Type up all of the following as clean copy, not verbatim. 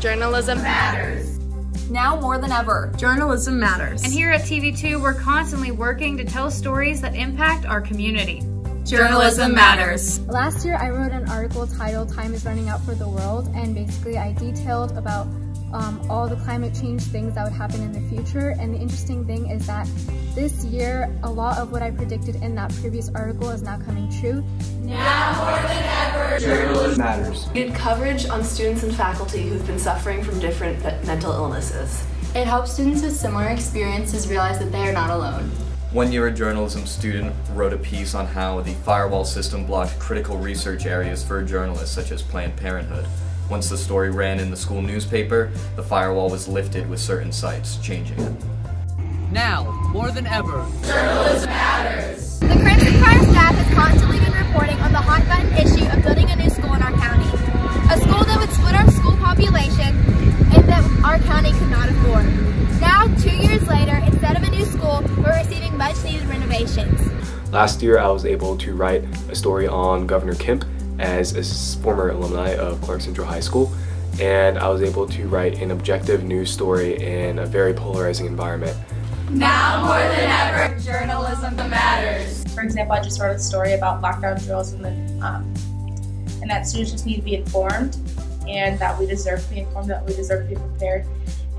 Journalism matters. Now more than ever, Journalism matters. And here at TV2, we're constantly working to tell stories that impact our community. Journalism matters. Last year I wrote an article titled "Time is Running Out for the World," and basically I detailed about all the climate change things that would happen in the future. And the interesting thing is that this year, a lot of what I predicted in that previous article is now coming true. Now more than ever, journalism matters. We did coverage on students and faculty who've been suffering from different mental illnesses. It helps students with similar experiences realize that they are not alone. One year, a journalism student wrote a piece on how the firewall system blocked critical research areas for journalists such as Planned Parenthood. Once the story ran in the school newspaper, the firewall was lifted with certain sites, changing it. Now, more than ever, journalism matters. The Crimson Choir staff has constantly been reporting on the hot button issue of building a new school in our county. A school that would split our school population and that our county could not afford. Now, 2 years later, instead of a new school, we're receiving much needed renovations. Last year I was able to write a story on Governor Kemp as a former alumni of Clark Central High School, and I was able to write an objective news story in a very polarizing environment. Now more than ever, journalism matters. For example, I just wrote a story about background drills and that students just need to be informed, and that we deserve to be informed, that we deserve to be prepared.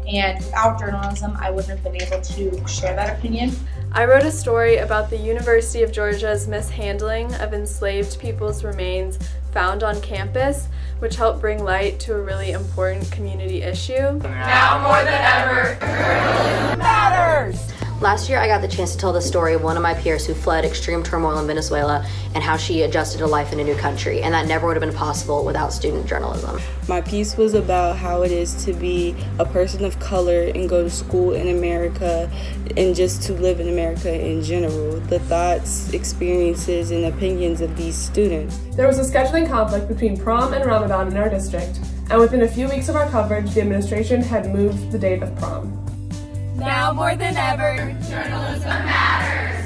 And without journalism, I wouldn't have been able to share that opinion. I wrote a story about the University of Georgia's mishandling of enslaved people's remains found on campus, which helped bring light to a really important community issue. Now more than ever, journalism matters! Last year I got the chance to tell the story of one of my peers who fled extreme turmoil in Venezuela and how she adjusted to life in a new country, and that never would have been possible without student journalism. My piece was about how it is to be a person of color and go to school in America and just to live in America in general. The thoughts, experiences, and opinions of these students. There was a scheduling conflict between prom and Ramadan in our district, and within a few weeks of our coverage, the administration had moved the date of prom. Now more than ever, journalism matters.